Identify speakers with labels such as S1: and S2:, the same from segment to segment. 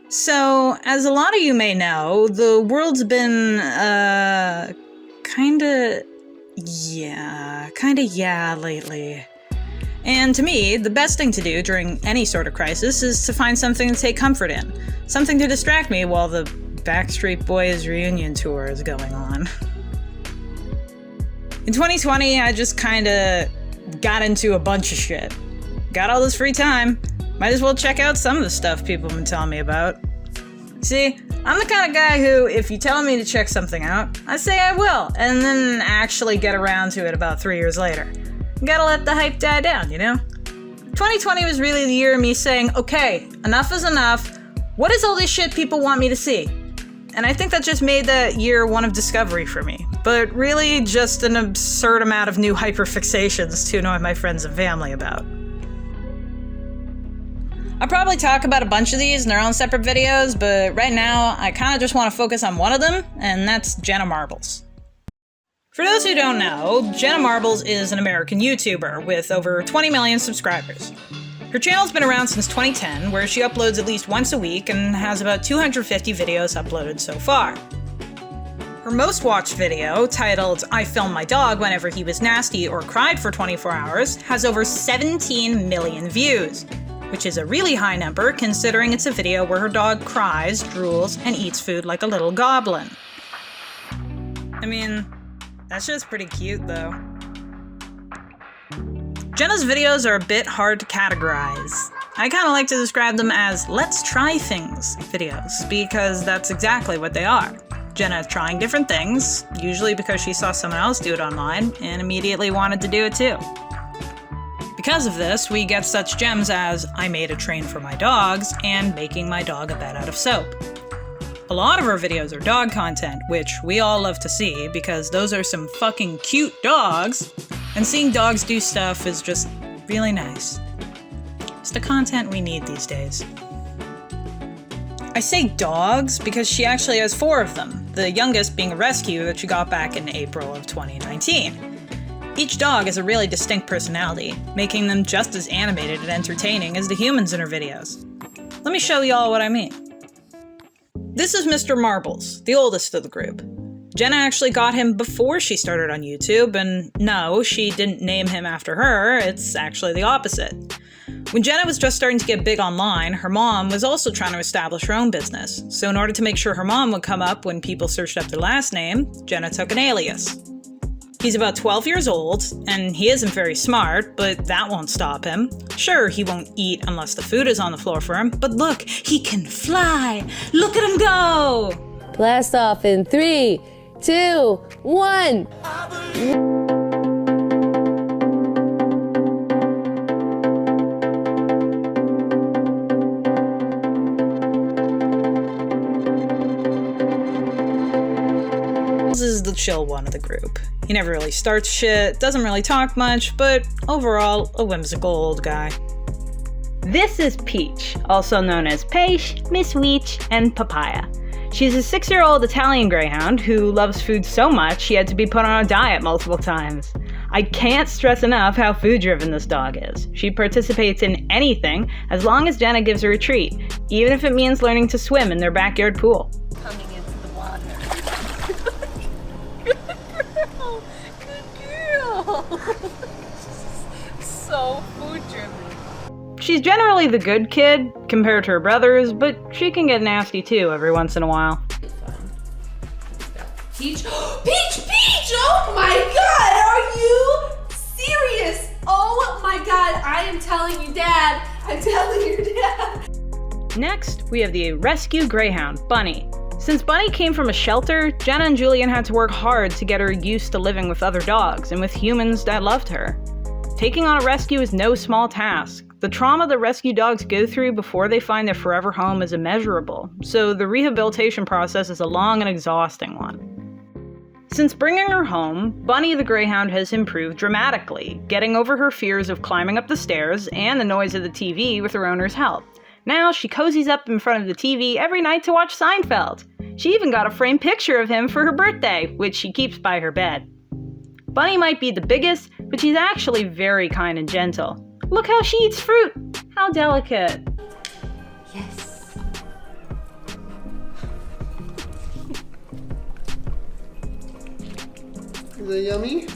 S1: So, as a lot of you may know, the world's been, kinda lately. And to me, the best thing to do during any sort of crisis is to find something to take comfort in. Something to distract me while the Backstreet Boys reunion tour is going on. In 2020, I just kinda got into a bunch of shit. Got all this free time. Might as well check out some of the stuff people have been telling me about. See, I'm the kind of guy who, if you tell me to check something out, I say I will, and then actually get around to it about 3 years later. Gotta let the hype die down, you know? 2020 was really the year of me saying, okay, enough is enough. What is all this shit people want me to see? And I think that just made that year one of discovery for me. But really just an absurd amount of new hyperfixations to annoy my friends and family about. I'll probably talk about a bunch of these in their own separate videos, but right now, I kinda just want to focus on one of them, and that's Jenna Marbles. For those who don't know, Jenna Marbles is an American YouTuber with over 20 million subscribers. Her channel's been around since 2010, where she uploads at least once a week and has about 250 videos uploaded so far. Her most watched video, titled I Filmed My Dog Whenever He Was Nasty or Cried for 24 Hours, has over 17 million views, which is a really high number considering it's a video where her dog cries, drools, and eats food like a little goblin. I mean, that's just pretty cute though. Jenna's videos are a bit hard to categorize. I kinda like to describe them as let's try things videos, because that's exactly what they are. Jenna trying different things, usually because she saw someone else do it online and immediately wanted to do it too. Because of this, we get such gems as I made a train for my dogs and making my dog a bed out of soap. A lot of our videos are dog content, which we all love to see because those are some fucking cute dogs, and seeing dogs do stuff is just really nice. It's the content we need these days. I say dogs because she actually has 4 of them, the youngest being a rescue that she got back in April of 2019. Each dog has a really distinct personality, making them just as animated and entertaining as the humans in her videos. Let me show y'all what I mean. This is Mr. Marbles, the oldest of the group. Jenna actually got him before she started on YouTube, and no, she didn't name him after her, it's actually the opposite. When Jenna was just starting to get big online, her mom was also trying to establish her own business, so in order to make sure her mom would come up when people searched up their last name, Jenna took an alias. He's about 12 years old, and he isn't very smart, but that won't stop him. Sure, he won't eat unless the food is on the floor for him, but look, he can fly! Look at him go!
S2: Blast off in 3, 2, 1!
S1: Is the chill one of the group. He never really starts shit, doesn't really talk much, but overall, a whimsical old guy. This is Peach, also known as Peixe, Miss Weech, and Papaya. She's a 6-year-old Italian greyhound who loves food so much she had to be put on a diet multiple times. I can't stress enough how food-driven this dog is. She participates in anything as long as Jenna gives her a treat, even if it means learning to swim in their backyard pool.
S3: Coming into the water. Good girl. So food-driven.
S1: She's generally the good kid compared to her brothers, but she can get nasty too every once in a while.
S3: Peach? Peach! Oh my god! Are you serious? Oh my god! I am telling you, Dad! I'm telling you, Dad!
S1: Next, we have the rescue greyhound, Bunny. Since Bunny came from a shelter, Jenna and Julian had to work hard to get her used to living with other dogs and with humans that loved her. Taking on a rescue is no small task. The trauma that rescue dogs go through before they find their forever home is immeasurable, so the rehabilitation process is a long and exhausting one. Since bringing her home, Bunny the Greyhound has improved dramatically, getting over her fears of climbing up the stairs and the noise of the TV with her owner's help. Now she cozies up in front of the TV every night to watch Seinfeld. She even got a framed picture of him for her birthday, which she keeps by her bed. Bunny might be the biggest, but she's actually very kind and gentle. Look how she eats fruit! How delicate.
S3: Yes.
S4: Is it yummy?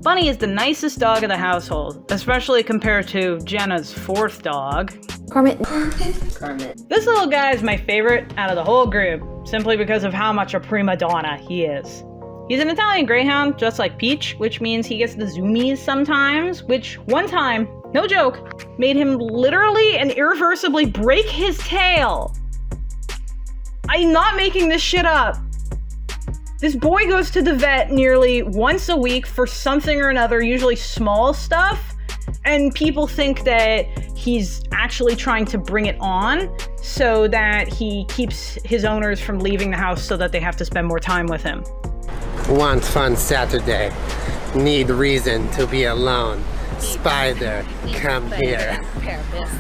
S1: Bunny is the nicest dog in the household, especially compared to Jenna's fourth dog.
S2: Kermit.
S1: This little guy is my favorite out of the whole group, simply because of how much a prima donna he is. He's an Italian Greyhound, just like Peach, which means he gets the zoomies sometimes, which one time, no joke, made him literally and irreversibly break his tail. I'm not making this shit up. This boy goes to the vet nearly once a week for something or another, usually small stuff, and people think that he's actually trying to bring it on so that he keeps his owners from leaving the house so that they have to spend more time with him.
S4: Want fun Saturday. Need reason to be alone. Spider, come here.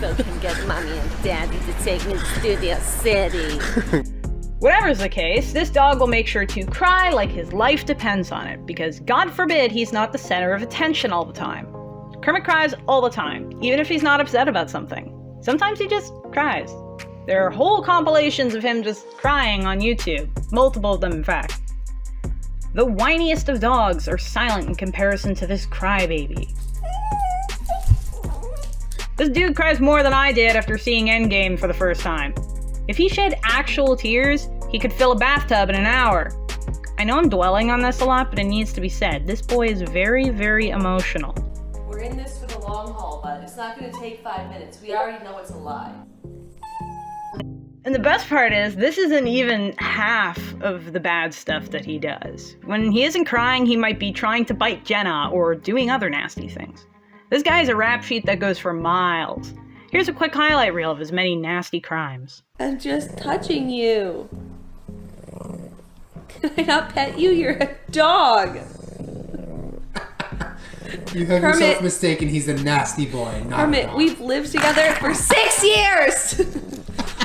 S2: So can get mommy and daddy to take me to Studio City.
S1: Whatever's the case, this dog will make sure to cry like his life depends on it, because God forbid he's not the center of attention all the time. Kermit cries all the time, even if he's not upset about something. Sometimes he just cries. There are whole compilations of him just crying on YouTube, multiple of them in fact. The whiniest of dogs are silent in comparison to this crybaby. This dude cries more than I did after seeing Endgame for the first time. If he shed actual tears, he could fill a bathtub in an hour. I know I'm dwelling on this a lot, but it needs to be said. This boy is very, very emotional.
S3: We're in this for the long haul, but it's not gonna take 5 minutes. We already know it's a lie.
S1: And the best part is, this isn't even half of the bad stuff that he does. When he isn't crying, he might be trying to bite Jenna or doing other nasty things. This guy has a rap sheet that goes for miles. Here's a quick highlight reel of his many nasty crimes.
S3: I'm just touching you. Can I not pet you? You're a dog.
S4: You have
S3: Kermit.
S4: yourself mistaken. He's a nasty boy. Not
S3: Kermit,
S4: a dog.
S3: we've lived together for 6 years.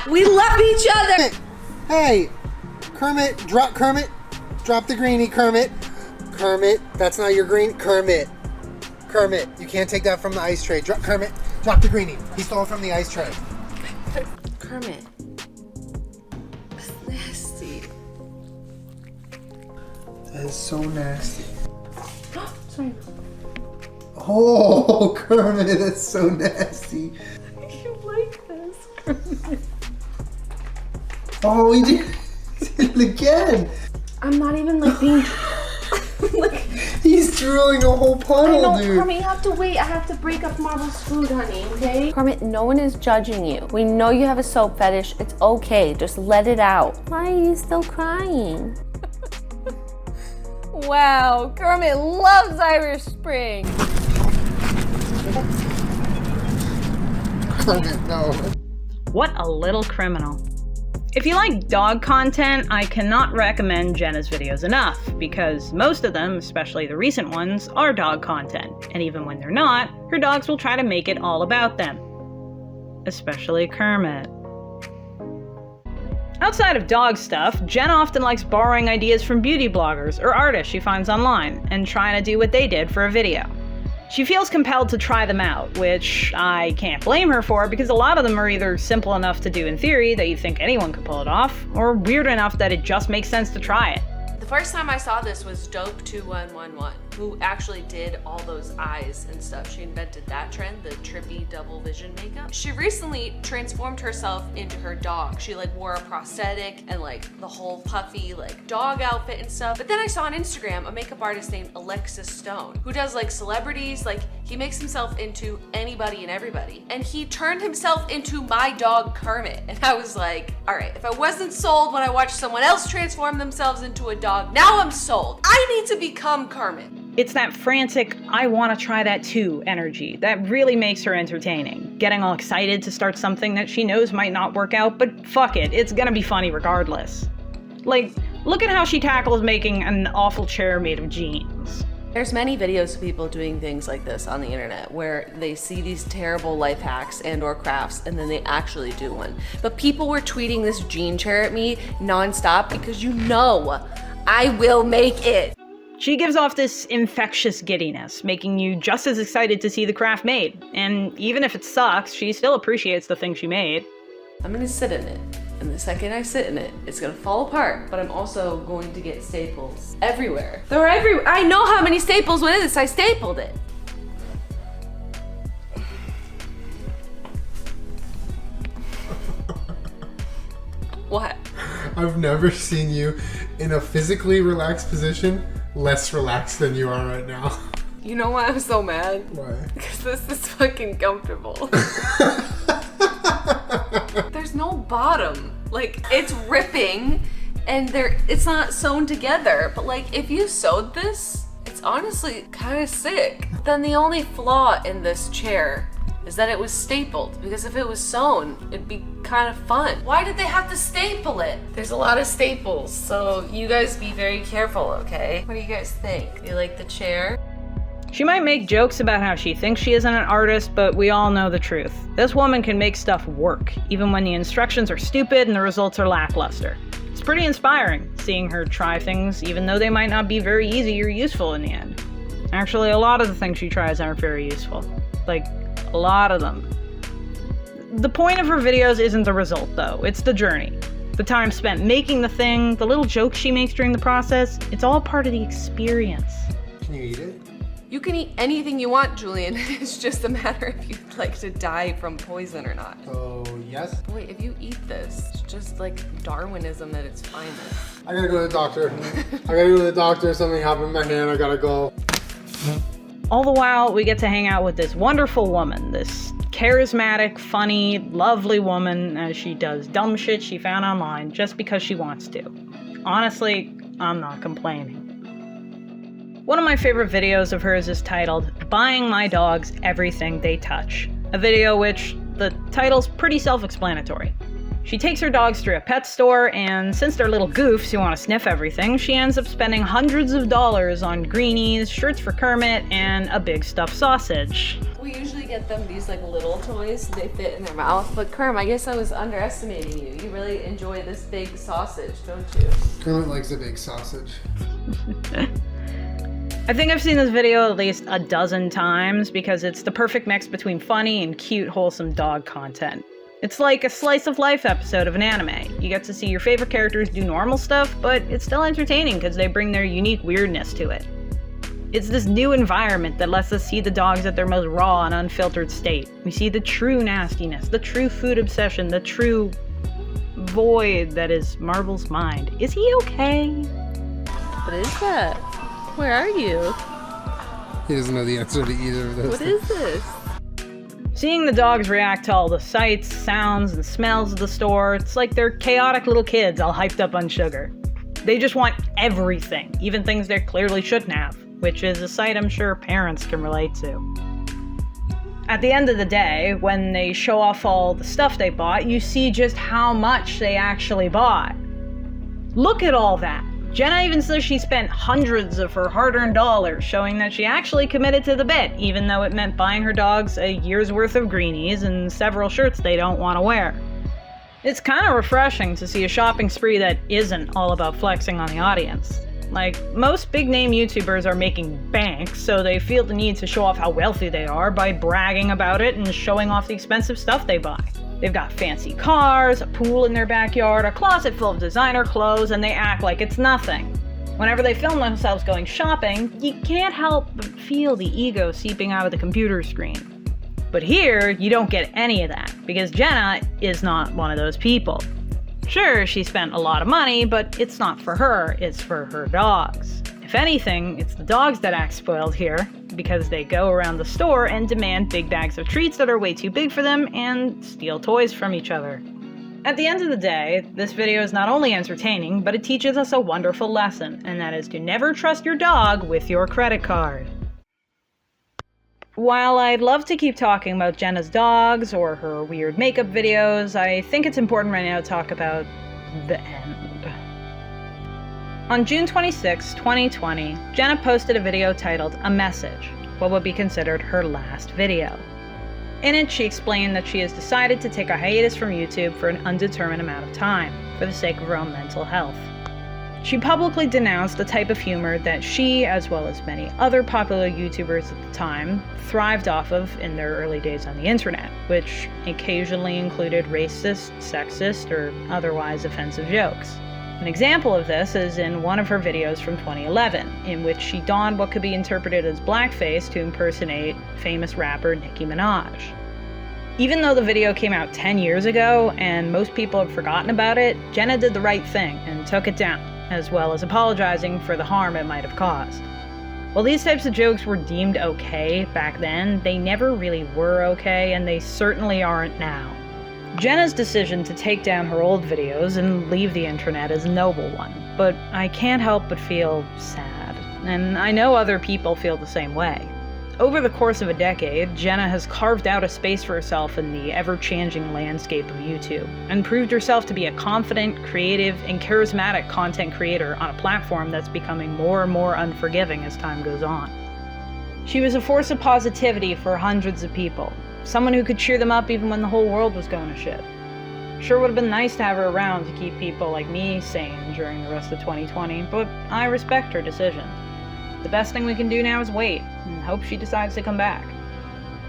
S3: We love each other.
S4: Hey, Kermit, drop the greenie, Kermit. Kermit, that's not your green. Kermit, you can't take that from the ice tray. Kermit, drop the greenie. He stole it from the ice tray.
S3: Kermit. It's nasty.
S4: That is so nasty.
S3: Sorry.
S4: Oh, Kermit, that's so nasty.
S3: You like this, Kermit?
S4: Oh, he did it again.
S3: I'm not even like being. Like,
S4: He's drooling a whole puddle,
S3: I know,
S4: dude.
S3: Kermit, you have to wait. I have to break up Marbles' food, honey, okay?
S2: Kermit, no one is judging you. We know you have a soap fetish. It's okay. Just let it out. Why are you still crying? Wow, Kermit loves Irish Spring.
S4: Kermit, no.
S1: What a little criminal. If you like dog content, I cannot recommend Jenna's videos enough, because most of them, especially the recent ones, are dog content, and even when they're not, her dogs will try to make it all about them. Especially Kermit. Outside of dog stuff, Jenna often likes borrowing ideas from beauty bloggers or artists she finds online, and trying to do what they did for a video. She feels compelled to try them out, which I can't blame her for, because a lot of them are either simple enough to do in theory that you think anyone could pull it off, or weird enough that it just makes sense to try it.
S3: The first time I saw this was Dope2111, who actually did all those eyes and stuff. She invented that trend, the trippy double vision makeup. She recently transformed herself into her dog. She like wore a prosthetic and like the whole puffy like dog outfit and stuff. But then I saw on Instagram a makeup artist named Alexis Stone, who does like celebrities, like he makes himself into anybody and everybody. And he turned himself into my dog Kermit. And I was like, all right, if I wasn't sold when I watched someone else transform themselves into a dog, now I'm sold. I need to become Kermit.
S1: It's that frantic, I want to try that too energy that really makes her entertaining. Getting all excited to start something that she knows might not work out, but fuck it, it's gonna be funny regardless. Like, look at how she tackles making an awful chair made of jeans.
S3: There's many videos of people doing things like this on the internet where they see these terrible life hacks and or crafts and then they actually do one. But people were tweeting this jean chair at me nonstop because you know I will make it.
S1: She gives off this infectious giddiness, making you just as excited to see the craft made. And even if it sucks, she still appreciates the thing she made.
S3: I'm gonna sit in it. And the second I sit in it, it's gonna fall apart, but I'm also going to get staples everywhere. They're everywhere. I know how many staples went in this. I stapled it. What?
S4: I've never seen you in a physically relaxed position less relaxed than you are right now.
S3: You know why I'm so mad?
S4: Why?
S3: Because this is fucking comfortable. There's no bottom. Like, it's ripping and it's not sewn together. But like, if you sewed this, it's honestly kind of sick. Then the only flaw in this chair is that it was stapled, because if it was sewn, it'd be kind of fun. Why did they have to staple it? There's a lot of staples, so you guys be very careful, okay? What do you guys think? You like the chair?
S1: She might make jokes about how she thinks she isn't an artist, but we all know the truth. This woman can make stuff work, even when the instructions are stupid and the results are lackluster. It's pretty inspiring, seeing her try things, even though they might not be very easy or useful in the end. Actually, a lot of the things she tries aren't very useful. Like, a lot of them. The point of her videos isn't the result, though. It's the journey. The time spent making the thing, the little jokes she makes during the process, it's all part of the experience.
S4: Can you eat it?
S3: You can eat anything you want, Julian. It's just a matter if you'd like to die from poison or not.
S4: Oh, yes?
S3: Wait, if you eat this, it's just like Darwinism at its finest.
S4: I gotta go to the doctor. Something happened in my hand, I gotta go.
S1: All the while, we get to hang out with this wonderful woman, this charismatic, funny, lovely woman, as she does dumb shit she found online just because she wants to. Honestly, I'm not complaining. One of my favorite videos of hers is titled, "Buying My Dogs Everything They Touch," a video which, the title's pretty self-explanatory. She takes her dogs through a pet store, and since they're little goofs who want to sniff everything, she ends up spending hundreds of dollars on greenies, shirts for Kermit, and a big stuffed sausage.
S3: We usually get them these like little toys, they fit in their mouth, but Kerm, I guess I was underestimating you. You really enjoy this big sausage, don't you?
S4: Kermit likes a big sausage.
S1: I think I've seen this video at least a dozen times because it's the perfect mix between funny and cute, wholesome dog content. It's like a slice of life episode of an anime. You get to see your favorite characters do normal stuff, but it's still entertaining because they bring their unique weirdness to it. It's this new environment that lets us see the dogs at their most raw and unfiltered state. We see the true nastiness, the true food obsession, the true void that is Marbles' mind. Is he okay?
S3: What is that? Where are you?
S4: He doesn't know the answer to either of those.
S3: What is this?
S1: Seeing the dogs react to all the sights, sounds, and smells of the store, it's like they're chaotic little kids all hyped up on sugar. They just want everything, even things they clearly shouldn't have, which is a sight I'm sure parents can relate to. At the end of the day, when they show off all the stuff they bought, you see just how much they actually bought. Look at all that. Jenna even says she spent hundreds of her hard-earned dollars, showing that she actually committed to the bit, even though it meant buying her dogs a year's worth of greenies and several shirts they don't want to wear. It's kind of refreshing to see a shopping spree that isn't all about flexing on the audience. Like, most big-name YouTubers are making bank, so they feel the need to show off how wealthy they are by bragging about it and showing off the expensive stuff they buy. They've got fancy cars, a pool in their backyard, a closet full of designer clothes, and they act like it's nothing. Whenever they film themselves going shopping, you can't help but feel the ego seeping out of the computer screen. But here, you don't get any of that, because Jenna is not one of those people. Sure, she spent a lot of money, but it's not for her, it's for her dogs. If anything, it's the dogs that act spoiled here, because they go around the store and demand big bags of treats that are way too big for them and steal toys from each other. At the end of the day, this video is not only entertaining, but it teaches us a wonderful lesson, and that is to never trust your dog with your credit card. While I'd love to keep talking about Jenna's dogs or her weird makeup videos, I think it's important right now to talk about the end. On June 26, 2020, Jenna posted a video titled "A Message," what would be considered her last video. In it, she explained that she has decided to take a hiatus from YouTube for an undetermined amount of time, for the sake of her own mental health. She publicly denounced the type of humor that she, as well as many other popular YouTubers at the time, thrived off of in their early days on the internet, which occasionally included racist, sexist, or otherwise offensive jokes. An example of this is in one of her videos from 2011, in which she donned what could be interpreted as blackface to impersonate famous rapper Nicki Minaj. Even though the video came out 10 years ago and most people have forgotten about it, Jenna did the right thing and took it down, as well as apologizing for the harm it might have caused. While these types of jokes were deemed okay back then, they never really were okay, and they certainly aren't now. Jenna's decision to take down her old videos and leave the internet is a noble one, but I can't help but feel sad, and I know other people feel the same way. Over the course of a decade, Jenna has carved out a space for herself in the ever-changing landscape of YouTube, and proved herself to be a confident, creative, and charismatic content creator on a platform that's becoming more and more unforgiving as time goes on. She was a force of positivity for hundreds of people, someone who could cheer them up even when the whole world was going to shit. Sure would have been nice to have her around to keep people like me sane during the rest of 2020, but I respect her decision. The best thing we can do now is wait, and hope she decides to come back.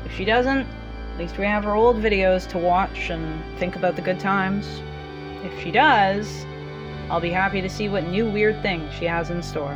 S1: If she doesn't, at least we have her old videos to watch and think about the good times. If she does, I'll be happy to see what new weird things she has in store.